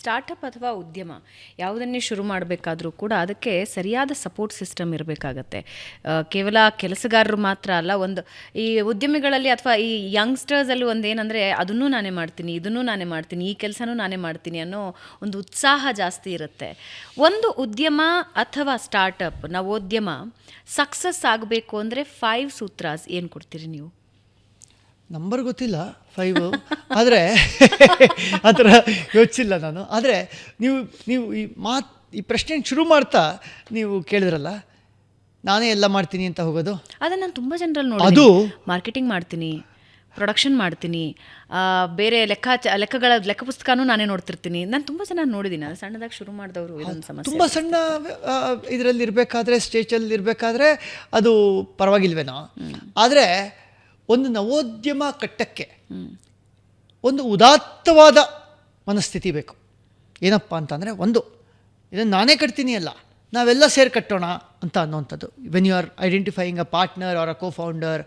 Startup ಅಥವಾ ಉದ್ಯಮ ಯಾವುದನ್ನೇ ಶುರು ಮಾಡಬೇಕಾದ್ರೂ ಕೂಡ ಅದಕ್ಕೆ ಸರಿಯಾದ ಸಪೋರ್ಟ್ ಸಿಸ್ಟಮ್ ಇರಬೇಕಾಗತ್ತೆ. ಕೇವಲ ಕೆಲಸಗಾರರು ಮಾತ್ರ ಅಲ್ಲ, ಒಂದು ಈ ಉದ್ಯಮಿಗಳಲ್ಲಿ ಅಥವಾ ಈ ಯಂಗ್ಸ್ಟರ್ಸಲ್ಲಿ ಒಂದೇನೆಂದರೆ ಅದನ್ನೂ ನಾನೇ ಮಾಡ್ತೀನಿ, ಇದನ್ನೂ ನಾನೇ ಮಾಡ್ತೀನಿ, ಈ ಕೆಲಸನೂ ನಾನೇ ಮಾಡ್ತೀನಿ ಅನ್ನೋ ಒಂದು ಉತ್ಸಾಹ ಜಾಸ್ತಿ ಇರುತ್ತೆ. ಒಂದು ಉದ್ಯಮ ಅಥವಾ ಸ್ಟಾರ್ಟಪ್ ನವೋದ್ಯಮ ಸಕ್ಸಸ್ ಆಗಬೇಕು ಅಂದರೆ 5 ಸೂತ್ರಾಸ್ ಏನು ಕೊಡ್ತೀರಿ ನೀವು? ನಂಬರ್ ಗೊತ್ತಿಲ್ಲ 5, ಆದರೆ ಆ ಥರ ಯೋಚಿಸಿಲ್ಲ ನಾನು. ಆದರೆ ನೀವು ಈ ಪ್ರಶ್ನೆ ಶುರು ಮಾಡ್ತಾ ನೀವು ಕೇಳಿದ್ರಲ್ಲ, ನಾನೇ ಎಲ್ಲ ಮಾಡ್ತೀನಿ ಅಂತ ಹೋಗೋದು, ಅದನ್ನು ನಾನು ತುಂಬ ಜನರಲ್ಲಿ ನೋಡಿ, ಮಾರ್ಕೆಟಿಂಗ್ ಮಾಡ್ತೀನಿ, ಪ್ರೊಡಕ್ಷನ್ ಮಾಡ್ತೀನಿ, ಬೇರೆ ಲೆಕ್ಕ ಪುಸ್ತಕನೂ ನಾನೇ ನೋಡ್ತಿರ್ತೀನಿ. ನಾನು ತುಂಬ ಜನ ನೋಡಿದ್ದೀನಿ. ಅದು ಸಣ್ಣದಾಗಿ ಶುರು ಮಾಡಿದವರು ಇದೊಂದು ಸಮಸ್ಯೆ. ತುಂಬ ಸಣ್ಣ ಇದರಲ್ಲಿ ಇರಬೇಕಾದ್ರೆ, ಸ್ಟೇಜಲ್ಲಿ ಇರಬೇಕಾದ್ರೆ ಅದು ಪರವಾಗಿಲ್ವೇನೋ. ಆದರೆ ಒಂದು ನವೋದ್ಯಮ ಕಟ್ಟಕ್ಕೆ ಒಂದು ಉದಾತ್ತವಾದ ಮನಸ್ಥಿತಿ ಬೇಕು. ಏನಪ್ಪ ಅಂತಂದರೆ, ಇದನ್ನು ನಾನೇ ಕಟ್ತೀನಿ ಅಲ್ಲ, ನಾವೆಲ್ಲ ಸೇರಿ ಕಟ್ಟೋಣ ಅಂತ ಅನ್ನೋವಂಥದ್ದು. When you are identifying a partner or a cofounder,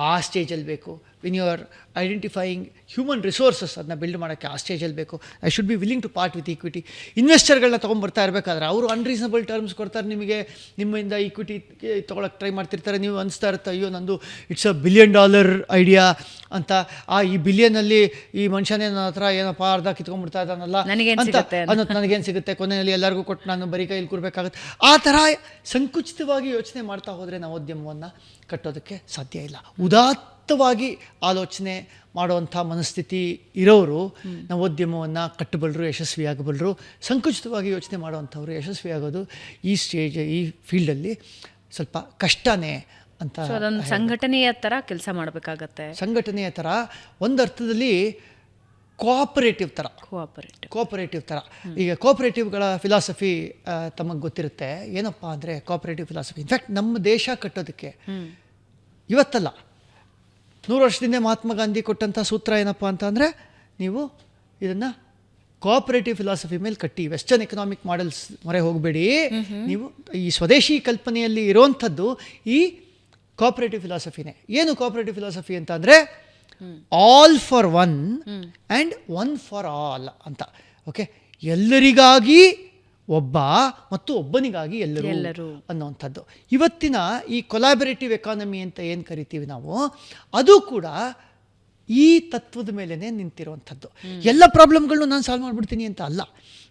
ಆ ಸ್ಟೇಜಲ್ಲಿ ಬೇಕು. When you are identifying human resources, ಅದನ್ನ ಬಿಲ್ಡ್ ಮಾಡೋಕ್ಕೆ ಆ ಸ್ಟೇಜಲ್ಲಿ ಬೇಕು. I should be willing to part with equity. ಇನ್ವೆಸ್ಟರ್ಗಳನ್ನ ತೊಗೊಂಡ್ಬರ್ತಾ ಇರಬೇಕಾದ್ರೆ ಅವರು ಅನ್ರೀಸನಬಲ್ ಟರ್ಮ್ಸ್ ಕೊಡ್ತಾರೆ ನಿಮಗೆ, ನಿಮ್ಮಿಂದ ಈಕ್ವಿಟಿ ತೊಗೊಳಕ್ಕೆ ಟ್ರೈ ಮಾಡ್ತಿರ್ತಾರೆ. ನೀವು ಅನಿಸ್ತಾ ಇರುತ್ತೆ, ಅಯ್ಯೋ ನಂದು ಇಟ್ಸ್ $1 billion ಐಡಿಯಾ ಅಂತ. ಈ ಬಿಲಿಯನಲ್ಲಿ ಈ ಮನುಷ್ಯನೇ ನನ್ನ ಹತ್ರ ಏನಪ್ಪ ಅರ್ಧ ಕಿತ್ಕೊಂಡ್ಬಿಡ್ತಾ ಇದ್ದಾನಲ್ಲ ಅಂತ ಅನ್ನೋದು ನನಗೇನು ಸಿಗುತ್ತೆ, ಕೊನೆಯಲ್ಲಿ ಎಲ್ಲರಿಗೂ ಕೊಟ್ಟು ನಾನು ಬರೀ ಕೈಯಲ್ಲಿ ಕೂರಬೇಕಾಗುತ್ತೆ. ಆ ಥರ ಸಂಕುಚಿತವಾಗಿ ಯೋಚನೆ ಮಾಡ್ತಾ ಹೋದರೆ ನವೋದ್ಯಮವನ್ನು ಕಟ್ಟೋದಕ್ಕೆ ಸಾಧ್ಯ ಇಲ್ಲ. ಉದಾತ್ತವಾಗಿ ಆಲೋಚನೆ ಮಾಡುವಂಥ ಮನಸ್ಥಿತಿ ಇರೋರು ನವೋದ್ಯಮವನ್ನು ಕಟ್ಟಬಲ್ಲರು, ಯಶಸ್ವಿಯಾಗಬಲ್ಲರು. ಸಂಕುಚಿತವಾಗಿ ಯೋಚನೆ ಮಾಡುವಂಥವ್ರು ಯಶಸ್ವಿಯಾಗೋದು ಈ ಫೀಲ್ಡಲ್ಲಿ ಸ್ವಲ್ಪ ಕಷ್ಟನೇ ಅಂತ. ಅದೊಂದು ಸಂಘಟನೆಯ ಥರ ಕೆಲಸ ಮಾಡಬೇಕಾಗತ್ತೆ. ಸಂಘಟನೆಯ ಥರ, ಒಂದು ಅರ್ಥದಲ್ಲಿ ಕೋಆಪರೇಟಿವ್ ಥರ. ಈಗ ಕೋಆಪರೇಟಿವ್ಗಳ ಫಿಲಾಸಫಿ ತಮಗೆ ಗೊತ್ತಿರುತ್ತೆ. ಏನಪ್ಪ ಅಂದರೆ ಕೋಆಪರೇಟಿವ್ ಫಿಲಾಸಫಿ, ಇನ್ಫ್ಯಾಕ್ಟ್ ನಮ್ಮ ದೇಶ ಕಟ್ಟೋದಕ್ಕೆ ಇವತ್ತಲ್ಲ, 100 ವರ್ಷದಿಂದ ಮಹಾತ್ಮ ಗಾಂಧಿ ಕೊಟ್ಟಂಥ ಸೂತ್ರ ಏನಪ್ಪ ಅಂತ ಅಂದರೆ, ನೀವು ಇದನ್ನು ಕೋಆಪರೇಟಿವ್ ಫಿಲಾಸಫಿ ಮೇಲೆ ಕಟ್ಟಿ, ವೆಸ್ಟರ್ನ್ ಎಕನಾಮಿಕ್ ಮಾಡೆಲ್ಸ್ ಮೊರೆ ಹೋಗಬೇಡಿ. ನೀವು ಈ ಸ್ವದೇಶಿ ಕಲ್ಪನೆಯಲ್ಲಿ ಇರೋವಂಥದ್ದು ಈ ಕೋಆಪರೇಟಿವ್ ಫಿಲಾಸಫಿನೇ. ಏನು ಕೋಆಪರೇಟಿವ್ ಫಿಲಾಸಫಿ ಅಂತ ಅಂದರೆ, all for one and one for all ಅಂತ. ಓಕೆ, ಎಲ್ಲರಿಗಾಗಿ ಒಬ್ಬ ಮತ್ತು ಒಬ್ಬನಿಗಾಗಿ ಎಲ್ಲರೂ ಅನ್ನೋವಂಥದ್ದು. ಇವತ್ತಿನ ಈ ಕೊಲಾಬರೇಟಿವ್ ಎಕಾನಮಿ ಅಂತ ಏನು ಕರಿತೀವಿ ನಾವು, ಅದು ಕೂಡ ಈ ತತ್ವದ ಮೇಲೇ ನಿಂತಿರುವಂಥದ್ದು. ಎಲ್ಲ ಪ್ರಾಬ್ಲಮ್ಗಳನ್ನೂ ನಾನು ಸಾಲ್ವ್ ಮಾಡಿಬಿಡ್ತೀನಿ ಅಂತ ಅಲ್ಲ,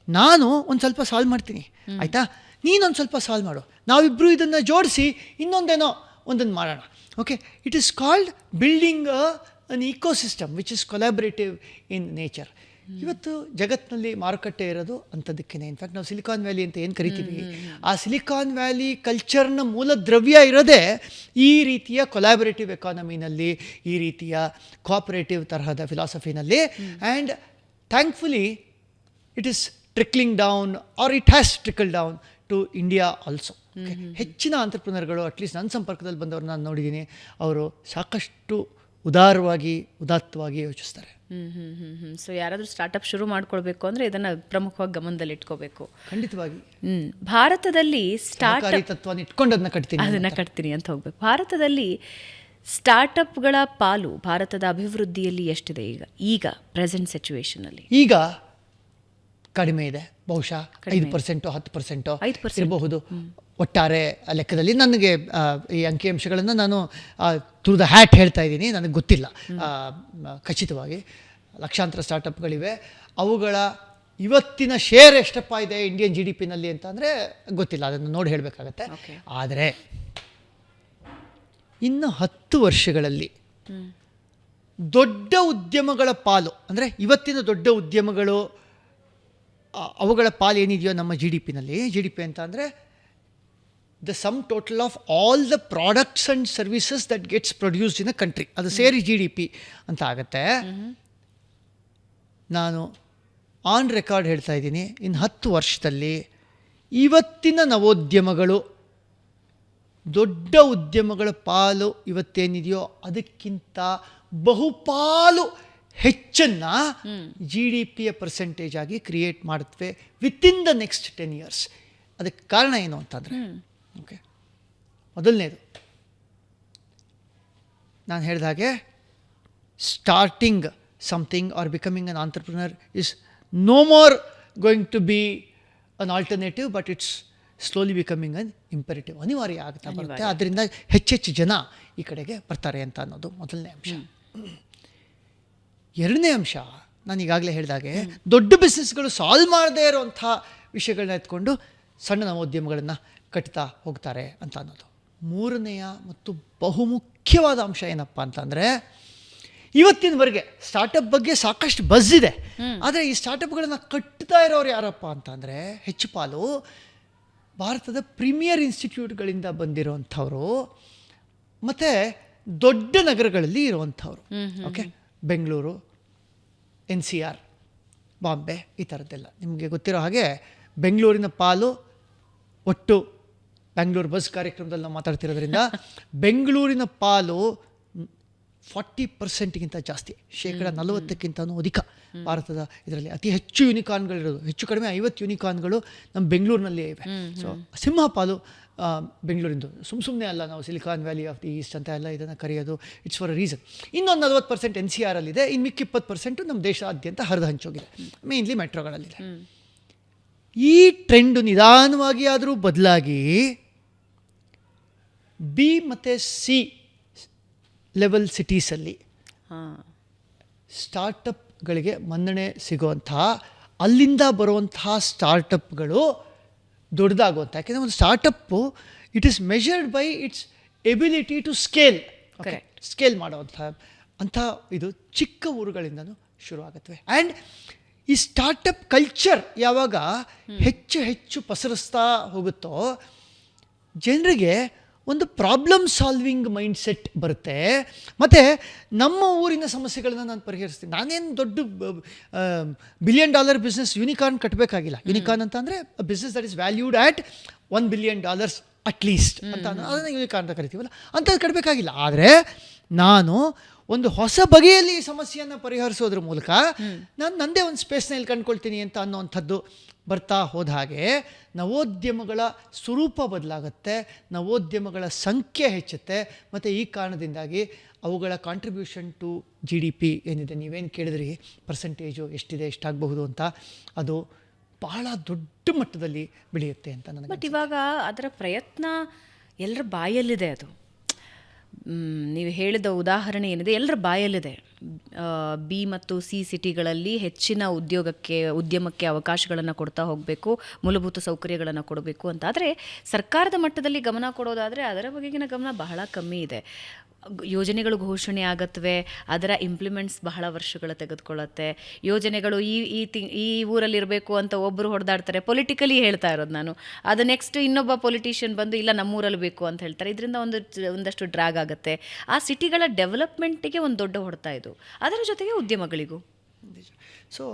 ನಾನು ಒಂದು ಸ್ವಲ್ಪ ಸಾಲ್ವ್ ಮಾಡ್ತೀನಿ, ಆಯಿತಾ, ನೀನೊಂದು ಸ್ವಲ್ಪ ಸಾಲ್ವ್ ಮಾಡು, ನಾವಿಬ್ಬರು ಇದನ್ನು ಜೋಡಿಸಿ ಇನ್ನೊಂದೇನೋ ಒಂದನ್ನು ಮಾಡೋಣ. Okay, it is called building an ecosystem which is collaborative in nature. ಇವತ್ತು ಜಗತ್ತಿನಲ್ಲಿ ಮಾರುಕಟ್ಟೆ ಇರೋದು ಅಂಥದ್ದಕ್ಕೇ. ಇನ್ಫ್ಯಾಕ್ಟ್ ನಾವು ಸಿಲಿಕಾನ್ ವ್ಯಾಲಿ ಅಂತ ಏನು ಕರಿತೀವಿ, ಆ ಸಿಲಿಕಾನ್ ವ್ಯಾಲಿ ಕಲ್ಚರ್ನ ಮೂಲ ದ್ರವ್ಯ ಇರೋದೇ ಈ ರೀತಿಯ ಕೊಲಾಬರೇಟಿವ್ ಎಕಾನಮಿನಲ್ಲಿ, ಈ ರೀತಿಯ ಕೋಆಪರೇಟಿವ್ ತರಹದ ಫಿಲಾಸಫಿನಲ್ಲಿ. And thankfully it is trickling down, or it has trickle down to India also. ಹೆಚ್ಚಿನ ಆಂಟ್ರಪ್ರಿನರ್ಗಳು, ಅಟ್ಲೀಸ್ಟ್ ನನ್ನ ಸಂಪರ್ಕದಲ್ಲಿ ಬಂದವರು ನಾನು ನೋಡಿದ್ದೀನಿ, ಅವರು ಸಾಕಷ್ಟು ಉದಾತ್ತವಾಗಿ ಯೋಚಿಸ್ತಾರೆ. ಸೊ ಯಾರಾದರೂ ಸ್ಟಾರ್ಟಪ್ ಶುರು ಮಾಡ್ಕೊಳ್ಬೇಕು ಅಂದರೆ ಇದನ್ನು ಪ್ರಮುಖವಾಗಿ ಗಮನದಲ್ಲಿ ಇಟ್ಕೋಬೇಕು. ಖಂಡಿತವಾಗಿ. ಭಾರತದಲ್ಲಿ ಸ್ಟಾರ್ಟಪ್ ತತ್ವನ ಇಟ್ಕೊಂಡು ಅದನ್ನು ಕಟ್ತೀನಿ ಅಂತ ಹೋಗ್ಬೇಕು. ಭಾರತದಲ್ಲಿ ಸ್ಟಾರ್ಟಪ್ಗಳ ಪಾಲು ಭಾರತದ ಅಭಿವೃದ್ಧಿಯಲ್ಲಿ ಎಷ್ಟಿದೆ ಈಗ ಪ್ರೆಸೆಂಟ್ ಸಿಚುವೇಶನಲ್ಲಿ? ಈಗ ಕಡಿಮೆ ಇದೆ, ಬಹುಶಃ 5%, 10% ಇರಬಹುದು ಒಟ್ಟಾರೆ ಲೆಕ್ಕದಲ್ಲಿ. ನನಗೆ ಈ ಅಂಕಿಅಂಶಗಳನ್ನು ನಾನು ಥ್ರೂ ದ ಹ್ಯಾಟ್ ಹೇಳ್ತಾ ಇದ್ದೀನಿ, ನನಗೆ ಗೊತ್ತಿಲ್ಲ ಖಚಿತವಾಗಿ. ಲಕ್ಷಾಂತರ ಸ್ಟಾರ್ಟಪ್ಗಳಿವೆ, ಅವುಗಳ ಇವತ್ತಿನ ಶೇರ್ ಎಷ್ಟಪ್ಪ ಇದೆ ಇಂಡಿಯನ್ GDP-ನಲ್ಲಿ ಅಂತ ಅಂದರೆ ಗೊತ್ತಿಲ್ಲ, ಅದನ್ನು ನೋಡಿ ಹೇಳಬೇಕಾಗತ್ತೆ. ಆದರೆ ಇನ್ನು 10 ವರ್ಷಗಳಲ್ಲಿ ದೊಡ್ಡ ಉದ್ಯಮಗಳ ಪಾಲು, ಅಂದರೆ ಇವತ್ತಿನ ದೊಡ್ಡ ಉದ್ಯಮಗಳು ಅವುಗಳ ಪಾಲು ಏನಿದೆಯೋ ನಮ್ಮ GDP-ನಲ್ಲಿ, GDP ಅಂತ ಅಂದರೆ the sum total of all the products and services that gets produced in a country, ಅದು ಸೇರಿ GDP ಅಂತ ಆಗುತ್ತೆ. ನಾನು ಆನ್ ರೆಕಾರ್ಡ್ ಹೇಳ್ತಾ ಇದ್ದೀನಿ, ಇನ್ನು 10 ವರ್ಷದಲ್ಲಿ ಇವತ್ತಿನ ನವೋದ್ಯಮಗಳು, ದೊಡ್ಡ ಉದ್ಯಮಗಳ ಪಾಲು ಇವತ್ತೇನಿದೆಯೋ ಅದಕ್ಕಿಂತ ಬಹುಪಾಲು ಹೆಚ್ಚನ್ನು GDP-ಯ ಪರ್ಸೆಂಟೇಜ್ ಆಗಿ ಕ್ರಿಯೇಟ್ ಮಾಡುತ್ತವೆ ವಿತಿನ್ ದ ನೆಕ್ಸ್ಟ್ 10 years. ಅದಕ್ಕೆ ಕಾರಣ ಏನು ಅಂತಂದರೆ, ಓಕೆ, ಮೊದಲನೇದು ನಾನು ಹೇಳಿದ ಹಾಗೆ, starting something or becoming an entrepreneur is no more going to be an alternative, but it's slowly becoming an imperative, ಅನಿವಾರ್ಯ ಆಗ್ತಾ ಬರುತ್ತೆ. ಆದ್ದರಿಂದ ಹೆಚ್ಚೆಚ್ಚು ಜನ ಈ ಕಡೆಗೆ ಬರ್ತಾರೆ ಅಂತ ಅನ್ನೋದು ಮೊದಲನೇ ಅಂಶ. ಎರಡನೇ ಅಂಶ, ನಾನು ಈಗಾಗಲೇ ಹೇಳಿದಾಗೆ ದೊಡ್ಡ ಬಿಸ್ನೆಸ್ಗಳು ಸಾಲ್ವ್ ಮಾಡದೇ ಇರೋವಂಥ ವಿಷಯಗಳನ್ನ ಎತ್ಕೊಂಡು ಸಣ್ಣ ನವೋದ್ಯಮಗಳನ್ನು ಕಟ್ತಾ ಹೋಗ್ತಾರೆ ಅಂತ ಅನ್ನೋದು. ಮೂರನೆಯ ಮತ್ತು ಬಹುಮುಖ್ಯವಾದ ಅಂಶ ಏನಪ್ಪ ಅಂತಂದರೆ, ಇವತ್ತಿನವರೆಗೆ ಸ್ಟಾರ್ಟಪ್ ಬಗ್ಗೆ ಸಾಕಷ್ಟು ಬಜ್ ಇದೆ, ಆದರೆ ಈ ಸ್ಟಾರ್ಟಪ್ಗಳನ್ನು ಕಟ್ತಾ ಇರೋರು ಯಾರಪ್ಪ ಅಂತಂದರೆ ಹೆಚ್ಚು ಪಾಲು ಭಾರತದ ಪ್ರೀಮಿಯರ್ ಇನ್ಸ್ಟಿಟ್ಯೂಟ್ಗಳಿಂದ ಬಂದಿರೋವಂಥವ್ರು ಮತ್ತು ದೊಡ್ಡ ನಗರಗಳಲ್ಲಿ ಇರುವಂಥವ್ರು. ಓಕೆ, ಬೆಂಗಳೂರು, NCR, ಬಾಂಬೆ, ಈ ಥರದ್ದೆಲ್ಲ. ನಿಮಗೆ ಗೊತ್ತಿರೋ ಹಾಗೆ ಬೆಂಗಳೂರಿನ ಪಾಲು ಒಟ್ಟು ಬ್ಯಾಂಗ್ಳೂರು ಬಸ್ ಕಾರ್ಯಕ್ರಮದಲ್ಲಿ ನಾವು ಮಾತಾಡ್ತಿರೋದ್ರಿಂದ ಬೆಂಗಳೂರಿನ ಪಾಲು 40%ಗಿಂತ ಜಾಸ್ತಿ, 40%ಕ್ಕಿಂತನೂ ಅಧಿಕ ಭಾರತದ ಇದರಲ್ಲಿ ಅತಿ ಹೆಚ್ಚು ಯೂನಿಕಾರ್ನ್ಗಳಿರೋದು. ಹೆಚ್ಚು ಕಡಿಮೆ 50 ಯೂನಿಕಾರ್ನ್ಗಳು ನಮ್ಮ ಬೆಂಗಳೂರಿನಲ್ಲಿಯೇ ಇವೆ. ಸೊ ಸಿಂಹ ಪಾಲು ಬೆಂಗಳೂರಿಂದು. ಸುಮ್ಮನೆ ಅಲ್ಲ ನಾವು silicon valley of the East ಅಂತ ಎಲ್ಲ ಇದನ್ನು ಕರೆಯೋದು, ಇಟ್ಸ್ ಫಾರ್ ಅ ರೀಸನ್. ಇನ್ನೊಂದು 40% NCR ಅಲ್ಲಿದೆ, ಇನ್ನು ಮಿಕ್ಕ 20% ನಮ್ಮ ದೇಶಾದ್ಯಂತ ಹರಿದು ಹಂಚೋಗಿದೆ, ಮೇನ್ಲಿ ಮೆಟ್ರೋಗಳಲ್ಲಿದೆ. ಈ ಟ್ರೆಂಡು ನಿಧಾನವಾಗಿ ಆದರೂ ಬದಲಾಗಿ B ಮತ್ತು C ಲೆವೆಲ್ ಸಿಟೀಸಲ್ಲಿ ಸ್ಟಾರ್ಟಪ್ಗಳಿಗೆ ಮನ್ನಣೆ ಸಿಗುವಂತಹ, ಅಲ್ಲಿಂದ ಬರುವಂತಹ ಸ್ಟಾರ್ಟಪ್ಗಳು ದೊಡ್ಡದಾಗುವಂಥ. ಯಾಕೆಂದರೆ ಒಂದು startup it is measured by its ability to scale ಮಾಡುವಂಥ ಅಂಥ ಇದು ಚಿಕ್ಕ ಊರುಗಳಿಂದನೂ ಶುರುವಾಗುತ್ತವೆ. ಆ್ಯಂಡ್ ಈ ಸ್ಟಾರ್ಟಪ್ ಕಲ್ಚರ್ ಯಾವಾಗ ಹೆಚ್ಚು ಹೆಚ್ಚು ಪಸರಿಸ್ತಾ ಹೋಗುತ್ತೋ ಜನರಿಗೆ ಒಂದು ಪ್ರಾಬ್ಲಮ್ ಸಾಲ್ವಿಂಗ್ ಮೈಂಡ್ ಸೆಟ್ ಬರುತ್ತೆ. ಮತ್ತು ನಮ್ಮ ಊರಿನ ಸಮಸ್ಯೆಗಳನ್ನ ನಾನು ಪರಿಹರಿಸ್ತೀನಿ, ನಾನೇನು ದೊಡ್ಡ $1 billion ಬಿಸ್ನೆಸ್ ಯೂನಿಕಾರ್ನ್ ಕಟ್ಟಬೇಕಾಗಿಲ್ಲ. ಯೂನಿಕಾರ್ನ್ ಅಂತ ಅಂದರೆ business that is valued at $1 billion at least ಅಂತ ಅದನ್ನು ಯೂನಿಕಾರ್ನ್ ಅಂತ ಕರಿತೀವಲ್ಲ, ಅಂಥದ್ದು ಕಟ್ಟಬೇಕಾಗಿಲ್ಲ. ಆದರೆ ನಾನು ಒಂದು ಹೊಸ ಬಗೆಯಲ್ಲಿ ಈ ಸಮಸ್ಯೆಯನ್ನು ಪರಿಹರಿಸೋದ್ರ ಮೂಲಕ ನಾನು ನನ್ನದೇ ಒಂದು ಸ್ಪೇಸ್ನ ಇಲ್ಲಿ ಕಂಡುಕೊಳ್ತೀನಿ ಅಂತ ಅನ್ನೋವಂಥದ್ದು ಬರ್ತಾ ಹೋದ ಹಾಗೆ ನವೋದ್ಯಮಗಳ ಸ್ವರೂಪ ಬದಲಾಗುತ್ತೆ, ನವೋದ್ಯಮಗಳ ಸಂಖ್ಯೆ ಹೆಚ್ಚುತ್ತೆ. ಮತ್ತು ಈ ಕಾರಣದಿಂದಾಗಿ ಅವುಗಳ ಕಾಂಟ್ರಿಬ್ಯೂಷನ್ ಟು GDP ಏನಿದೆ, ನೀವೇನು ಕೇಳಿದ್ರಿ ಪರ್ಸೆಂಟೇಜು ಎಷ್ಟಿದೆ, ಎಷ್ಟಾಗಬಹುದು ಅಂತ, ಅದು ಬಹಳ ದೊಡ್ಡ ಮಟ್ಟದಲ್ಲಿ ಬೆಳೆಯುತ್ತೆ ಅಂತ ನನಗೆ. ಬಟ್ ಇವಾಗ ಅದರ ಪ್ರಯತ್ನ ಎಲ್ಲರ ಬಾಯಲ್ಲಿದೆ. ಅದು ನೀವು ಹೇಳಿದ ಉದಾಹರಣೆ ಏನಿದೆ ಎಲ್ಲರ ಬಾಯಲ್ಲಿದೆ. B ಮತ್ತು C ಸಿಟಿಗಳಲ್ಲಿ ಹೆಚ್ಚಿನ ಉದ್ಯಮಕ್ಕೆ ಅವಕಾಶಗಳನ್ನು ಕೊಡ್ತಾ ಹೋಗಬೇಕು, ಮೂಲಭೂತ ಸೌಕರ್ಯಗಳನ್ನು ಕೊಡಬೇಕು ಅಂತ. ಆದರೆ ಸರ್ಕಾರದ ಮಟ್ಟದಲ್ಲಿ ಗಮನ ಕೊಡೋದಾದರೆ ಅದರ ಬಗೆಗಿನ ಗಮನ ಬಹಳ ಕಮ್ಮಿ ಇದೆ. ಯೋಜನೆಗಳು ಘೋಷಣೆ ಆಗತ್ವೆ, ಅದರ ಇಂಪ್ಲಿಮೆಂಟ್ಸ್ ಬಹಳ ವರ್ಷಗಳ ತೆಗೆದುಕೊಳ್ಳುತ್ತೆ. ಯೋಜನೆಗಳು ಈ ಊರಲ್ಲಿರಬೇಕು ಅಂತ ಒಬ್ಬರು ಹೊಡೆದಾಡ್ತಾರೆ, ಪೊಲಿಟಿಕಲಿ ಹೇಳ್ತಾ ಇರೋದು ನಾನು. ಅದು ನೆಕ್ಸ್ಟ್ ಇನ್ನೊಬ್ಬ ಪೊಲಿಟಿಷಿಯನ್ ಬಂದು ಇಲ್ಲ ನಮ್ಮೂರಲ್ಲಿ ಬೇಕು ಅಂತ ಹೇಳ್ತಾರೆ. ಇದರಿಂದ ಒಂದಷ್ಟು ಡ್ರ್ಯಾಗ್ ಆಗುತ್ತೆ. ಆ ಸಿಟಿಗಳ ಡೆವಲಪ್ಮೆಂಟಿಗೆ ಒಂದು ದೊಡ್ಡ ಹೊಡೆತ ಇದು, ಅದರ ಜೊತೆಗೆ ಉದ್ಯಮಗಳಿಗೂ. ಸೊ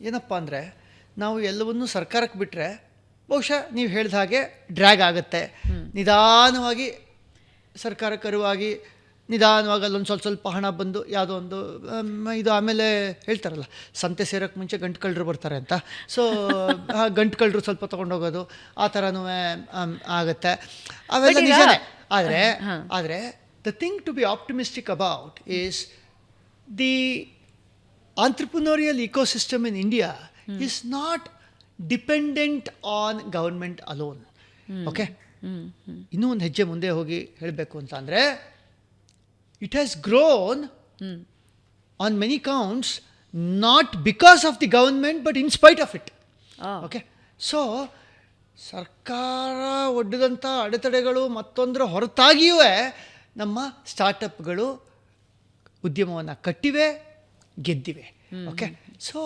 ಏನಪ್ಪ ಅಂದರೆ, ನಾವು ಎಲ್ಲವನ್ನೂ ಸರ್ಕಾರಕ್ಕೆ ಬಿಟ್ಟರೆ ಬಹುಶಃ ನೀವು ಹೇಳಿದ ಹಾಗೆ ಡ್ರ್ಯಾಗ್ ಆಗುತ್ತೆ. ನಿಧಾನವಾಗಿ ಸರ್ಕಾರ ಕರುವಾಗಿ ನಿಧಾನವಾಗಿ ಅಲ್ಲೊಂದು ಸ್ವಲ್ಪ ಹಣ ಬಂದು ಯಾವುದೋ ಒಂದು ಇದು, ಆಮೇಲೆ ಹೇಳ್ತಾರಲ್ಲ ಸಂತೆ ಸೇರೋಕ್ಕೆ ಮುಂಚೆ ಗಂಟುಕಳ್ಳರು ಬರ್ತಾರೆ ಅಂತ. ಸೊ ಆ ಗಂಟುಕಳ್ಳರು ಸ್ವಲ್ಪ ತೊಗೊಂಡೋಗೋದು ಆ ಥರನೂ ಆಗುತ್ತೆ. ಅವೆಲ್ಲ ನಿಜನೇ. ಆದರೆ the thing to be optimistic about is the entrepreneurial ecosystem in India is not dependent on government alone. Okay, ಇನ್ನೂ ಒಂದು ಹೆಜ್ಜೆ ಮುಂದೆ ಹೋಗಿ ಹೇಳಬೇಕು ಅಂತ ಅಂದರೆ, it has grown on many counts not because of the government but in spite of it. Okay, so ಸರ್ಕಾರ ಒಡ್ಡಿದಂಥ ಅಡೆತಡೆಗಳು ಮತ್ತೊಂದರ ಹೊರತಾಗಿಯೂ ನಮ್ಮ ಸ್ಟಾರ್ಟಪ್ಗಳು ಉದ್ಯಮವನ್ನು ಕಟ್ಟಿವೆ, ಗೆದ್ದಿವೆ. ಓಕೆ, ಸೊ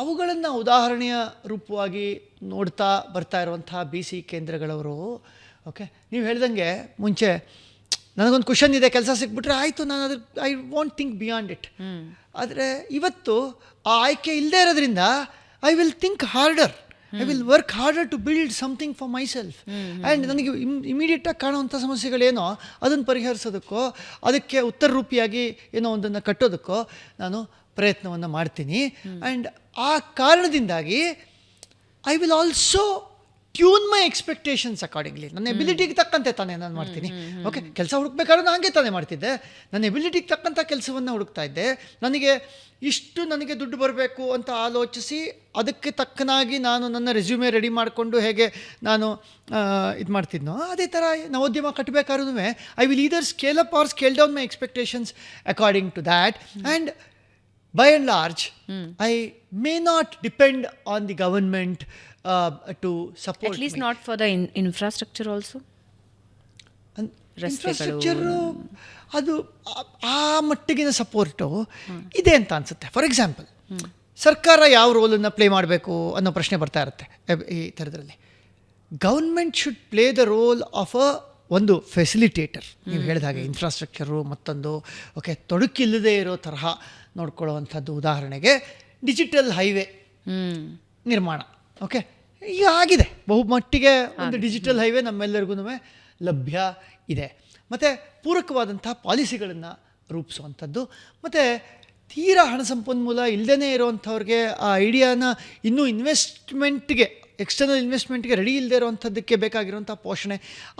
ಅವುಗಳನ್ನು ಉದಾಹರಣೆಯ ರೂಪವಾಗಿ ನೋಡ್ತಾ ಬರ್ತಾ ಇರುವಂಥ BC ಕೇಂದ್ರಗಳವರು. ಓಕೆ, ನೀವು ಹೇಳ್ದಂಗೆ ಮುಂಚೆ ನನಗೊಂದು ಕ್ವಶನ್ ಇದೆ, ಕೆಲಸ ಸಿಕ್ಬಿಟ್ರೆ ಆಯಿತು, ನಾನು ಅದ್ರ I want think beyond it. ಆದರೆ ಇವತ್ತು ಆ ಆಯ್ಕೆ ಇಲ್ಲದೆ ಇರೋದ್ರಿಂದ I will think harder, I will work harder to build something for myself. And ನನಗೆ ಇಮಿಡಿಯೇಟಾಗಿ ಕಾಣುವಂಥ ಸಮಸ್ಯೆಗಳೇನೋ ಅದನ್ನು ಪರಿಹರಿಸೋದಕ್ಕೋ, ಅದಕ್ಕೆ ಉತ್ತರ ರೂಪಿಯಾಗಿ ಏನೋ ಒಂದನ್ನು ಕಟ್ಟೋದಕ್ಕೋ ನಾನು ಪ್ರಯತ್ನವನ್ನು ಮಾಡ್ತೀನಿ. ಆ್ಯಂಡ್ ಆ ಕಾರಣದಿಂದಾಗಿ I will also tune my expectations accordingly. ನನ್ನ ಎಬಿಲಿಟಿಗೆ ತಕ್ಕಂತೆ ತಾನೇ ನಾನು ಮಾಡ್ತೀನಿ. ಓಕೆ, ಕೆಲಸ ಹುಡುಕ್ಬೇಕಾದ್ರೂ ನಾನು ಹಾಗೆ ತಾನೇ ಮಾಡ್ತಿದ್ದೆ. ನನ್ನ ಎಬಿಲಿಟಿಗೆ ತಕ್ಕಂಥ ಕೆಲಸವನ್ನು ಹುಡುಕ್ತಾ ಇದ್ದೆ. ನನಗೆ ದುಡ್ಡು ಬರಬೇಕು ಅಂತ ಆಲೋಚಿಸಿ ಅದಕ್ಕೆ ತಕ್ಕನಾಗಿ ನಾನು ನನ್ನ ರೆಸ್ಯೂಮೆ ರೆಡಿ ಮಾಡಿಕೊಂಡು ಹೇಗೆ ನಾನು ಇದು ಮಾಡ್ತಿದ್ನೋ ಅದೇ ಥರ ನವೋದ್ಯಮ ಕಟ್ಟಬೇಕಾದ್ರೂ I will either scale up or scale down my expectations according to that. And by and large, I may not depend on the government to support at least me. not for the infrastructure also. Infrastructure ಅದು ಆ ಮಟ್ಟಿಗಿನ support ಇದೆ ಅಂತ ಅನಿಸುತ್ತೆ. For example, ಸರ್ಕಾರ ಯಾವ ರೋಲನ್ನು play ಮಾಡಬೇಕು ಅನ್ನೋ ಪ್ರಶ್ನೆ ಬರ್ತಾ ಇರುತ್ತೆ ಈ ಥರದ್ರಲ್ಲಿ. Government should play the role of ಒಂದು ಫೆಸಿಲಿಟೇಟರ್. ನೀವು ಹೇಳಿದ ಹಾಗೆ ಇನ್ಫ್ರಾಸ್ಟ್ರಕ್ಚರು ಮತ್ತೊಂದು ಓಕೆ ತೊಡಕಿಲ್ಲದೆ ಇರೋ ತರಹ ನೋಡ್ಕೊಳ್ಳುವಂಥದ್ದು. ಉದಾಹರಣೆಗೆ ಡಿಜಿಟಲ್ ಹೈವೇ ನಿರ್ಮಾಣ. ಓಕೆ, ಈಗ ಆಗಿದೆ ಬಹುಮಟ್ಟಿಗೆ ಒಂದು ಡಿಜಿಟಲ್ ಹೈವೇ ನಮ್ಮೆಲ್ಲರಿಗೂ ಲಭ್ಯ ಇದೆ. ಮತ್ತು ಪೂರಕವಾದಂಥ ಪಾಲಿಸಿಗಳನ್ನು ರೂಪಿಸುವಂಥದ್ದು. ಮತ್ತು ತೀರಾ ಹಣ ಸಂಪನ್ಮೂಲ ಇಲ್ಲದೇ ಇರೋವಂಥವ್ರಿಗೆ ಆ ಐಡಿಯಾನ ಇನ್ನೂ ಇನ್ವೆಸ್ಟ್ಮೆಂಟ್ಗೆ, ಎಕ್ಸ್ಟರ್ನಲ್ ಇನ್ವೆಸ್ಟ್ಮೆಂಟ್ಗೆ ರೆಡಿ ಇಲ್ಲದೆ ಇರೋವಂಥದ್ದಕ್ಕೆ ಬೇಕಾಗಿರೋಂಥ ಪೋಷಣೆ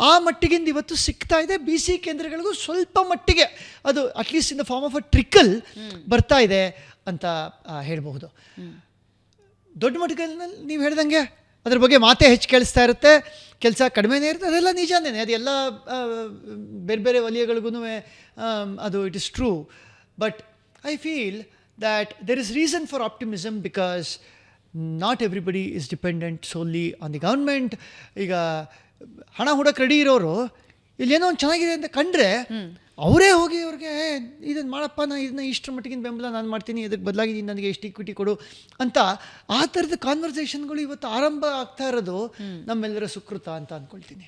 ಆ ಮಟ್ಟಿಗಿಂದ ಇವತ್ತು ಸಿಗ್ತಾ ಇದೆ. ಬಿ ಸಿ ಕೇಂದ್ರಗಳಿಗೂ ಸ್ವಲ್ಪ ಮಟ್ಟಿಗೆ ಅದು at least in the form of a trickle ಬರ್ತಾ ಇದೆ ಅಂತ ಹೇಳ್ಬಹುದು. ದೊಡ್ಡ ಮಟ್ಟದಲ್ಲಿ ನೀವು ಹೇಳ್ದಂಗೆ ಅದ್ರ ಬಗ್ಗೆ ಮಾತೇ ಹೆಚ್ಚು ಕೇಳಿಸ್ತಾ ಇರುತ್ತೆ, ಕೆಲಸ ಕಡಿಮೆನೇ ಇರುತ್ತೆ. ಅದೆಲ್ಲ ನಿಜಾನೇ, ಅದೆಲ್ಲ ಬೇರೆ ಬೇರೆ ವಲಯಗಳಿಗೂ ಅದು it is true. But I feel that there is reason for optimism because not everybody is dependent solely on the government. ಈಗ ಹಣ ಹುಡಕ್ಕೆ ರೆಡಿ ಇರೋರು ಇಲ್ಲೇನೋ ಒಂದು ಚೆನ್ನಾಗಿದೆ ಅಂತ ಕಂಡ್ರೆ ಅವರೇ ಹೋಗಿ ಅವ್ರಿಗೆ ಇದನ್ನು ಮಾಡಪ್ಪ, ನಾನು ಇದನ್ನ ಇಷ್ಟರ ಮಟ್ಟಿಗಿನ ಬೆಂಬಲ ನಾನು ಮಾಡ್ತೀನಿ, ಇದಕ್ಕೆ ಬದಲಾಗಿ ನೀನು ನನಗೆ ಎಷ್ಟು ಇಕ್ವಿಟಿ ಕೊಡು ಅಂತ ಆ ಥರದ ಕಾನ್ವರ್ಸೇಷನ್ಗಳು ಇವತ್ತು ಆರಂಭ ಆಗ್ತಾ ಇರೋದು ನಮ್ಮೆಲ್ಲರ ಸುಕೃತ ಅಂತ ಅಂದ್ಕೊಳ್ತೀನಿ.